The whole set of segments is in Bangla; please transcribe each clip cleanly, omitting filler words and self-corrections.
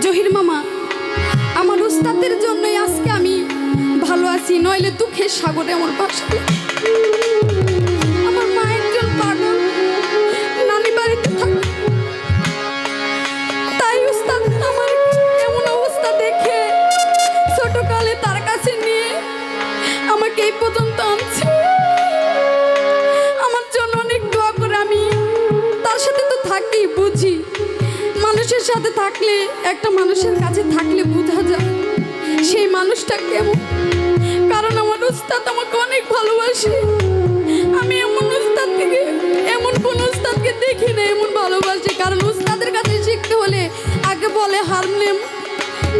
জহির মামা, আমার উস্তাদের জন্যই আজকে আমি ভালো আছি, নইলে দুঃখের সাগরে আমার বাসায়। আমার মা একজন পাগল, নানি বাড়িতে থাকে, তাই উস্তাদ আমার এমন অবস্থা দেখে ছোটকালে তার কাছে নিয়ে আমাকে এই পর্যন্ত আনছে। আমার জন্য অনেক দোয়া করে। আমি তার সাথে তো থাকি, বুঝি মানুষের সাথে থাকলে, একটা মানুষের কাছে থাকলে বোঝা যায় সেই মানুষটা কেমন। কারণ আমার উস্তাদ আমাকে অনেক ভালোবাসে। আমি এমন উস্তাদ থেকে, এমন কোন উস্তাদকে দেখি না এমন ভালোবাসে। কারণ উস্তাদের কাছে শিখতে হলে আগে বলে হারমোনিয়াম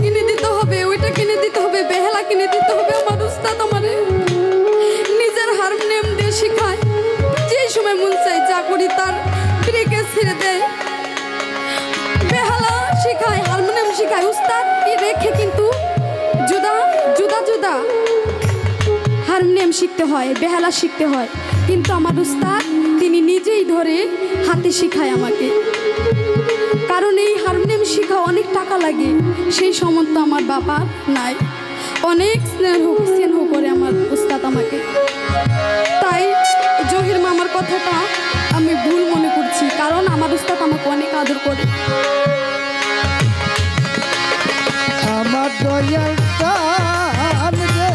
কিনে দিতে হবে, ওইটা কিনে দিতে হবে, বেহালা কিনে দিতে হবে। আমার উস্তাদ আমারে নিজের হারমোনিয়াম দিয়ে শেখায়। যে সময় মন চাই যা করি তার ব্রেকে ছেড়ে দেয়, বেহালা শেখায়, হারমোনিয়াম শেখায়। উস্তাদ রেখে কিন্তু জুদা জুদা জুদা হারমোনিয়াম শিখতে হয়, বেহালা শিখতে হয়। কিন্তু আমার উস্তাদ তিনি নিজেই ধরে হাতে শেখায় আমাকে। কারণ এই হারমোনিয়াম শেখা অনেক টাকা লাগে, সেই সামর্থ্য আমার বাবা নাই। অনেক স্নেহ করে আমার উস্তাদ আমাকে। তাই জহির মামার কথাটা আমি ভুল মনে করছি, কারণ আমার উস্তাদ আমাকে অনেক আদর করে। আমার দয়াল প্রাণ রে,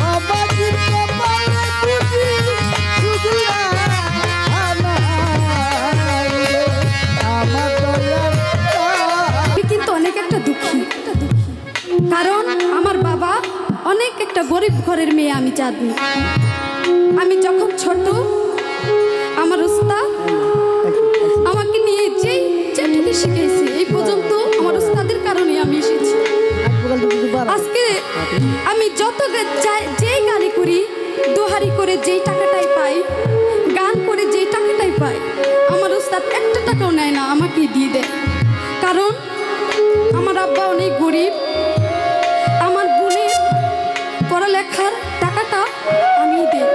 বাবাজির কপালে বুঝি শুধুরা আমার রে, আমার দয়াল আমি কিন্তু অনেক একটা দুঃখী, কারণ আমার বাবা অনেক একটা গরিব ঘরের মেয়ে। আমি চাঁদনি, আমি যখন ছোট আমার উস্তাদ আমাকে নিয়ে যেই চাটুকে শিখেছে, এই পর্যন্ত আমার উস্তাদের কারণে আমি এসেছি। আজকে আমি যত যেই গানে করি, দোহারি করে যেই টাকাটাই পাই, গান করে যেই টাকাটাই পাই, আমার উস্তাদ একটা টাকাও নেয় না, আমাকে দিয়ে দেয়। কারণ আমার আব্বা অনেক গরিব, আমার বোনের পড়ালেখার টাকাটা আমি দিই।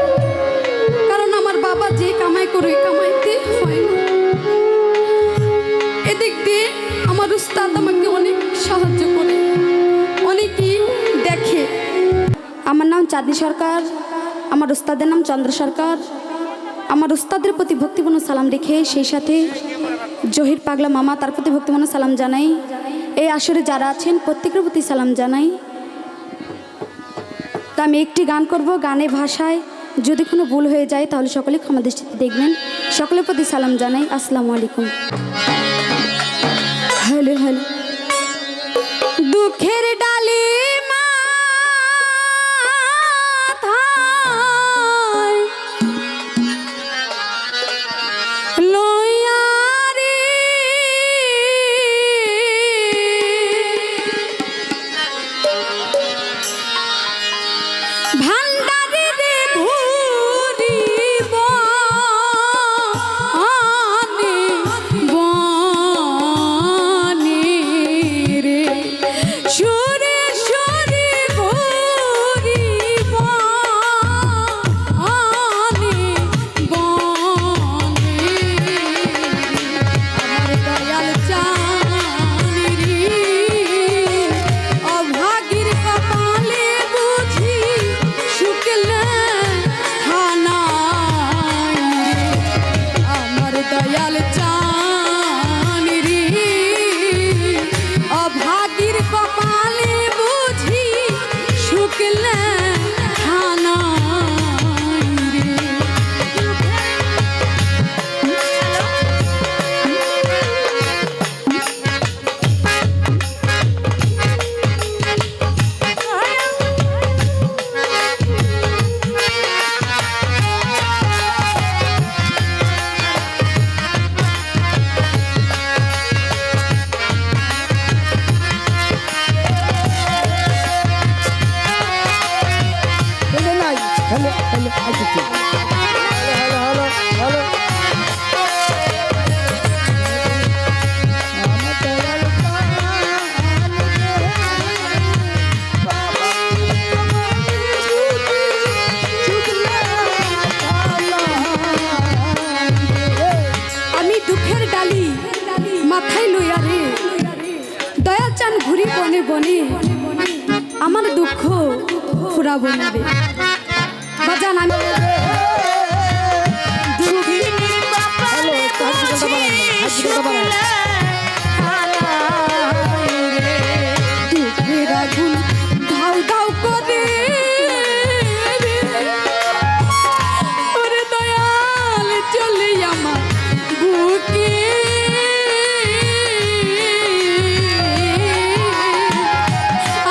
কারণ আমার বাবা যে কামাই করে কামাইতে হয় না। এদিক দিয়ে আমার উস্তাদ আমাকে অনেক সাহায্য করে, অনেকেই দেখে। আমার নাম চাঁদনি সরকার, আমার উস্তাদের নাম চন্দ্র সরকার। আমার উস্তাদের প্রতি ভক্তিপূর্ণ সালাম রেখে সেই সাথে জহির পাগলা মামা, তার প্রতি ভক্তিপূর্ণ সালাম জানাই। এই আসরে যারা আছেন প্রত্যেকের প্রতি সালাম জানাই। তা আমি একটি গান করব, গানে ভাষায় যদি কোনো ভুল হয়ে যায় তাহলে সকলে ক্ষমা দৃষ্টিতে দেখবেন। সকলের প্রতি সালাম জানাই। আসসালামু আলাইকুম। Hello hello. দুঃখের ডালি মাথায় লইয়া রে, ভান্ডারে রে ঘুরিব আনে বনে রে। বাজান ঘুরি বনে বনে আমার দুঃখ ফুরাবো না রে বাজান আমি হ্যালো হাত বাড়ান দুঃখের আগুন ধাউ ধাউ করে ওরে দয়াল চলে আমার বুকে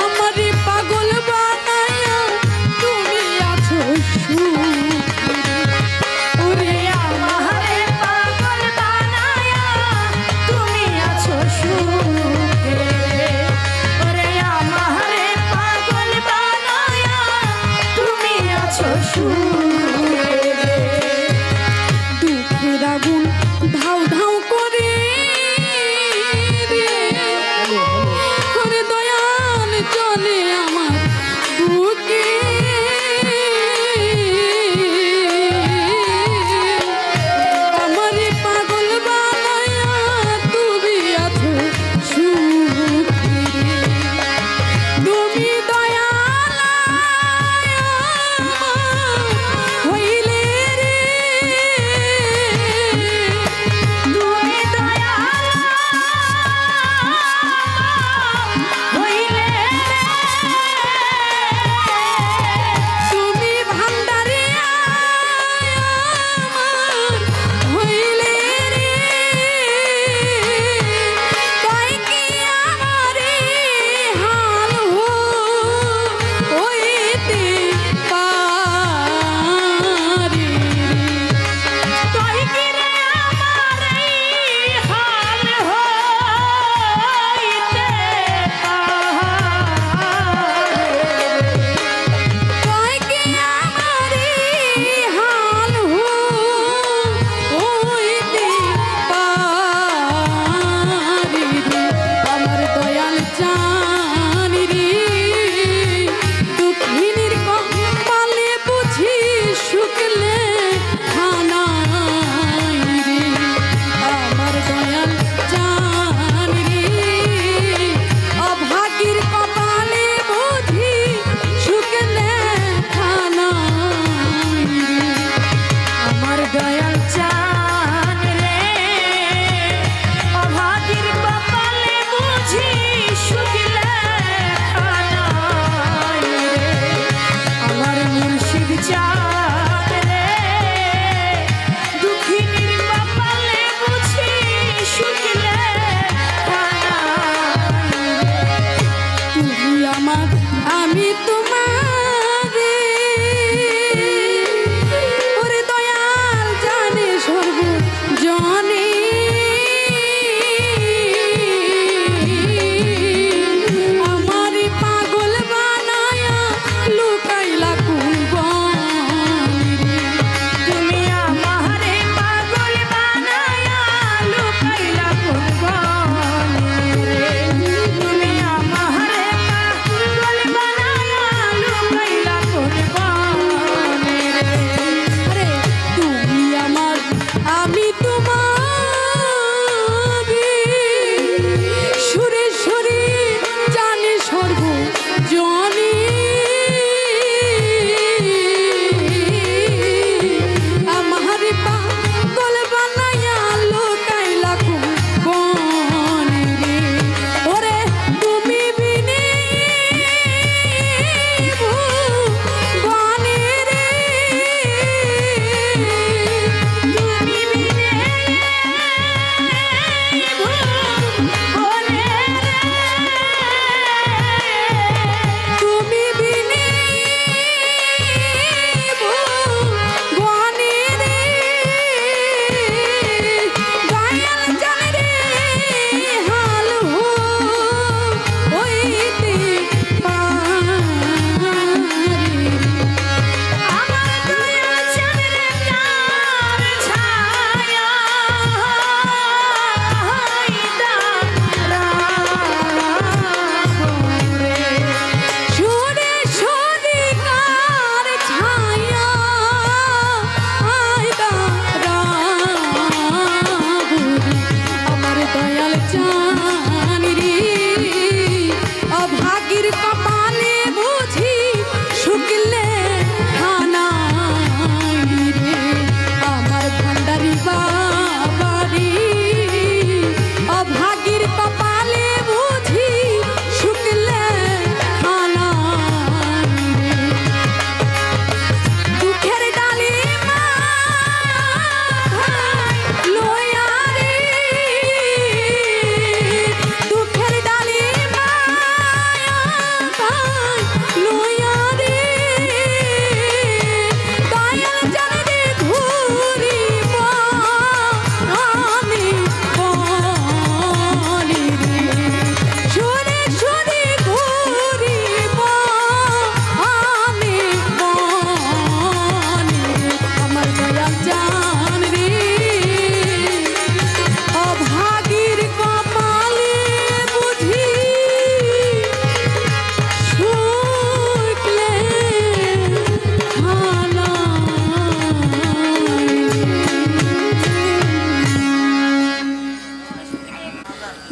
আমারে পাগল বানায়া তুমি আছো ওরে আমারে পাগল বানায়া তুমি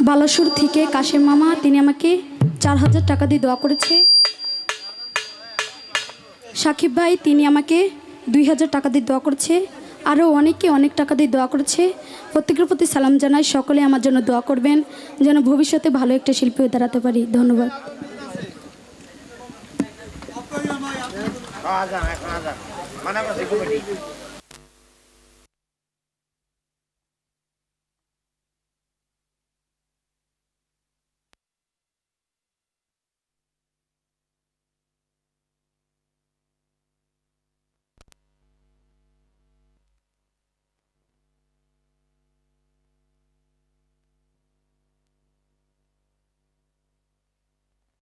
বালাসুর থেকে কাশেম মামা, তিনি আমাকে 4000 টাকা দিয়ে দোয়া করেছে। সাকিব ভাই, তিনি আমাকে 2000 টাকা দিয়ে দোয়া করেছে। আরও অনেকে অনেক টাকা দিয়ে দোয়া করেছে। প্রত্যেকের প্রতি সালাম জানাই, সকলে আমার জন্য দোয়া করবেন যেন ভবিষ্যতে ভালো একটা শিল্পী হয়ে দাঁড়াতে পারি। ধন্যবাদ। আজান এখন আজান মানে